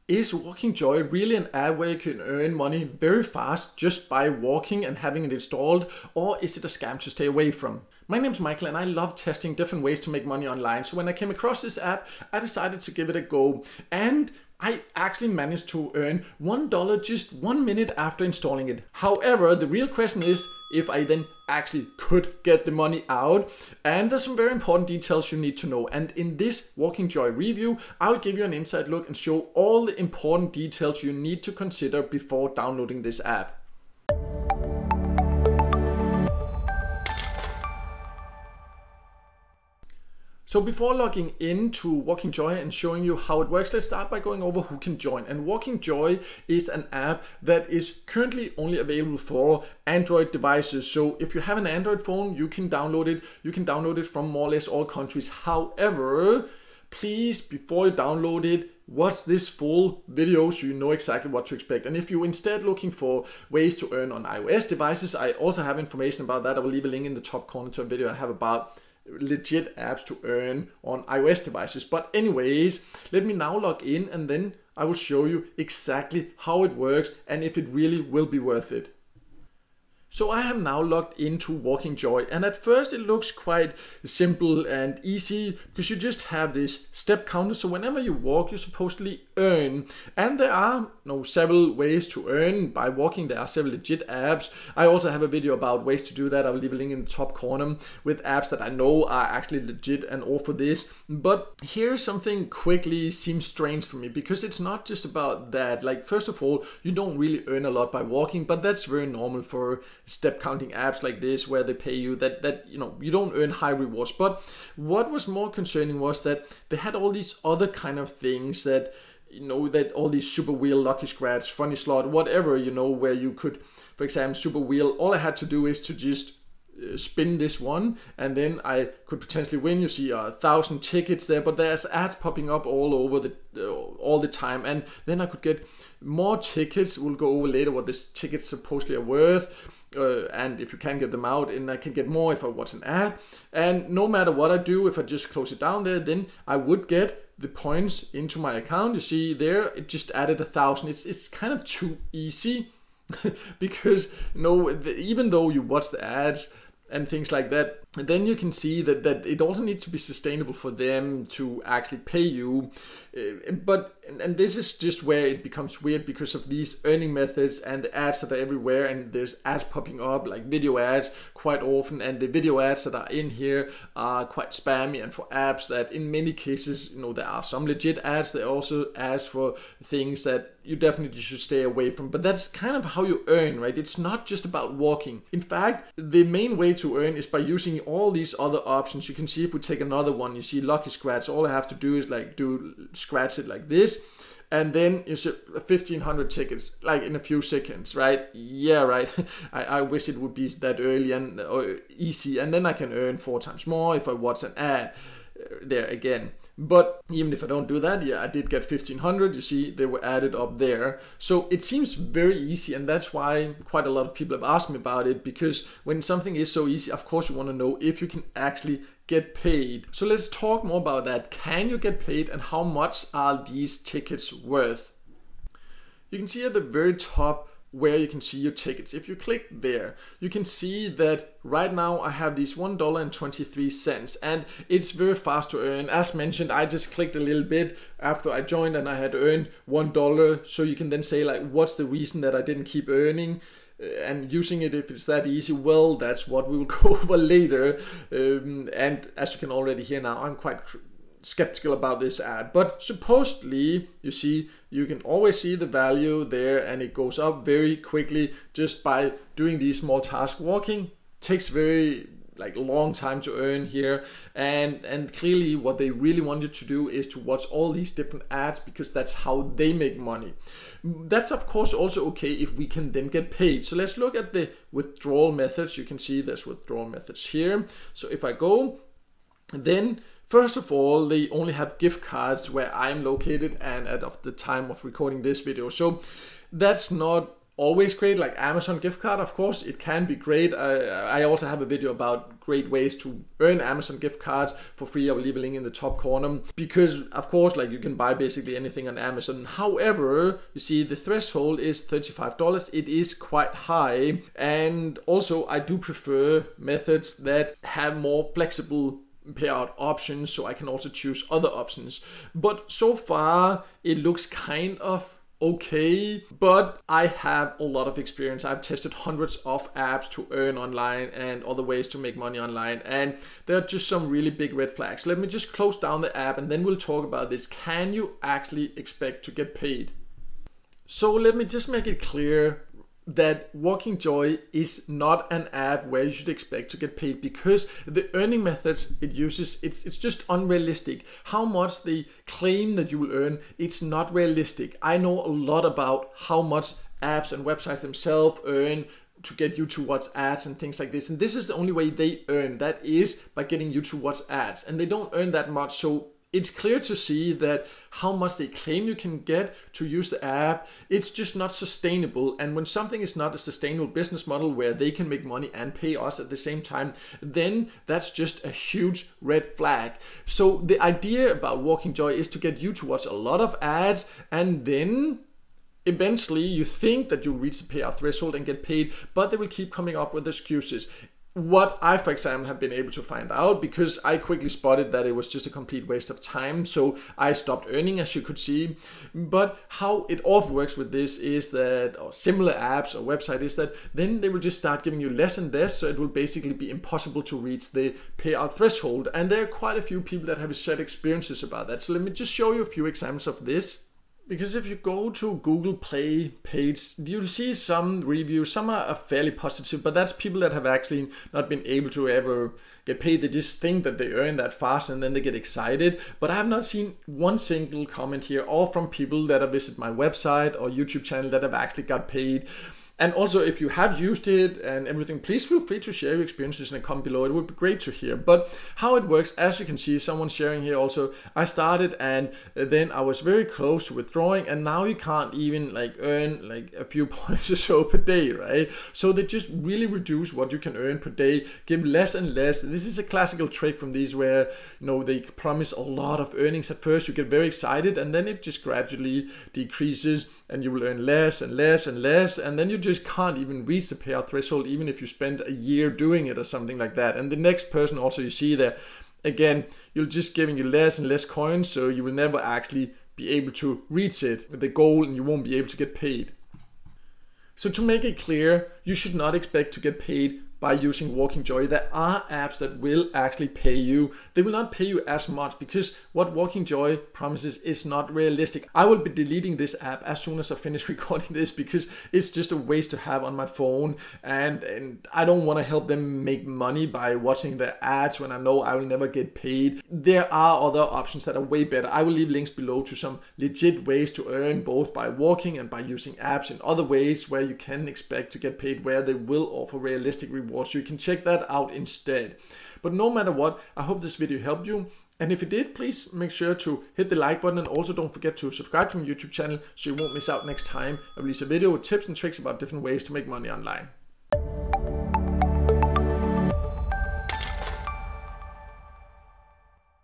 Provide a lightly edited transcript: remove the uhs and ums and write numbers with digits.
Is WalkingJoy really an app where you can earn money very fast just by walking and having it installed, or is it a scam to stay away from? My name is Michael and I love testing different ways to make money online. So when I came across this app, I decided to give it a go, and I actually managed to earn $1 just 1 minute after installing it. However, the real question is if I then actually could get the money out, and there's some very important details you need to know. And in this WalkingJoy review, I'll give you an inside look and show all the important details you need to consider before downloading this app. So before logging into WalkingJoy and showing you how it works, let's start by going over who can join. And WalkingJoy is an app that is currently only available for Android devices. So if you have an Android phone, you can download it. You can download it from more or less all countries. However, please, before you download it, watch this full video so you know exactly what to expect. And if you're instead looking for ways to earn on iOS devices, I also have information about that. I will leave a link in the top corner to a video I have about legit apps to earn on iOS devices. But anyways, let me now log in and then I will show you exactly how it works and if it really will be worth it. So I am now logged into WalkingJoy, and at first it looks quite simple and easy because you just have this step counter. So whenever you walk, you supposedly earn, and there are several ways to earn by walking. There are several legit apps. I also have a video about ways to do that. I will leave a link in the top corner with apps that I know are actually legit and offer this. But here's something quickly seems strange for me, because it's not just about that. Like, first of all, you don't really earn a lot by walking, but that's very normal for step counting apps like this, where they pay you that you don't earn high rewards. But what was more concerning was that they had all these other kind of things that that all these super wheel, lucky scratch, funny slot, whatever, where you could, for example, super wheel, all I had to do is to just spin this one and then I could potentially win. You see 1,000 tickets there, but there's ads popping up all over all the time, and then I could get more tickets. We'll go over later what this tickets supposedly are worth, and if you can get them out, and I can get more if I watch an ad. And no matter what I do, if I just close it down there, then I would get the points into my account. You see there, it just added 1,000. It's kind of too easy because even though you watch the ads and things like that, then you can see that it also needs to be sustainable for them to actually pay you. And this is just where it becomes weird, because of these earning methods and the ads that are everywhere, and there's ads popping up like video ads quite often, and the video ads that are in here are quite spammy, and for apps that in many cases, there are some legit ads. There are also ads for things that you definitely should stay away from. But that's kind of how you earn, right? It's not just about walking. In fact, the main way to earn is by using all these other options. You can see if we take another one, you see lucky scratch. All I have to do is scratch it like this, and then you see 1,500 tickets like in a few seconds, right? Yeah, right. I wish it would be that early and easy, and then I can earn 4 times more if I watch an ad there again. But even if I don't do that, yeah, I did get 1,500. You see, they were added up there. So it seems very easy, and that's why quite a lot of people have asked me about it, because when something is so easy, of course you want to know if you can actually get paid. So let's talk more about that. Can you get paid, and how much are these tickets worth? You can see at the very top where you can see your tickets. If you click there, you can see that right now I have these $1.23, and it's very fast to earn. As mentioned, I just clicked a little bit after I joined and I had earned $1. So you can then say, like, what's the reason that I didn't keep earning and using it if it's that easy? Well, that's what we will go over later. And as you can already hear now, I'm quite skeptical about this ad, but supposedly, you see, you can always see the value there, and it goes up very quickly just by doing these small tasks. Walking takes very long time to earn here, and clearly what they really want you to do is to watch all these different ads, because that's how they make money. That's of course also okay if we can then get paid. So let's look at the withdrawal methods. You can see there's withdrawal methods here. So if I go, then first of all, they only have gift cards where I'm located and at of the time of recording this video. So that's not always great, like Amazon gift card. Of course, it can be great. I also have a video about great ways to earn Amazon gift cards for free. I will leave a link in the top corner, because of course, like, you can buy basically anything on Amazon. However, you see the threshold is $35. It is quite high. And also I do prefer methods that have more flexible payout options, so I can also choose other options. But so far it looks kind of okay, but I have a lot of experience. I've tested hundreds of apps to earn online and other ways to make money online, and there are just some really big red flags. Let me just close down the app and then we'll talk about this. Can you actually expect to get paid? So let me just make it clear that WalkingJoy is not an app where you should expect to get paid, because the earning methods it uses, it's just unrealistic. How much they claim that you will earn, it's not realistic. I know a lot about how much apps and websites themselves earn to get you to watch ads and things like this, and this is the only way they earn, that is by getting you to watch ads, and they don't earn that much. So it's clear to see that how much they claim you can get to use the app, it's just not sustainable. And when something is not a sustainable business model where they can make money and pay us at the same time, then that's just a huge red flag. So the idea about WalkingJoy is to get you to watch a lot of ads, and then eventually you think that you'll reach the payout threshold and get paid, but they will keep coming up with excuses. What I, for example, have been able to find out, because I quickly spotted that it was just a complete waste of time, so I stopped earning, as you could see. But how it often works with this is that, or similar apps or website, is that then they will just start giving you less and less, so it will basically be impossible to reach the payout threshold. And there are quite a few people that have shared experiences about that. So let me just show you a few examples of this. Because if you go to Google Play page, you'll see some reviews. Some are fairly positive, but that's people that have actually not been able to ever get paid. They just think that they earn that fast and then they get excited. But I have not seen one single comment here, all from people that have visited my website or YouTube channel that have actually got paid. And also, if you have used it and everything, please feel free to share your experiences in a comment below. It would be great to hear. But how it works, as you can see, someone sharing here also, I started and then I was very close to withdrawing, and now you can't even like earn like a few points or so per day, right? So they just really reduce what you can earn per day, give less and less. This is a classical trick from these where, you know, they promise a lot of earnings at first. You get very excited, and then it just gradually decreases, and you will earn less and less and less, and then you just can't even reach the payout threshold even if you spend a year doing it or something like that. And the next person also, you see there, again, you're just giving you less and less coins, so you will never actually be able to reach it, the goal, and you won't be able to get paid. So to make it clear, you should not expect to get paid by using WalkingJoy. There are apps that will actually pay you. They will not pay you as much because what WalkingJoy promises is not realistic. I will be deleting this app as soon as I finish recording this because it's just a waste to have on my phone, and I don't want to help them make money by watching their ads when I know I will never get paid. There are other options that are way better. I will leave links below to some legit ways to earn, both by walking and by using apps in other ways where you can expect to get paid, where they will offer realistic rewards. So you can check that out instead. But no matter what, I hope this video helped you. And if it did, please make sure to hit the like button, and also don't forget to subscribe to my YouTube channel so you won't miss out next time I release a video with tips and tricks about different ways to make money online.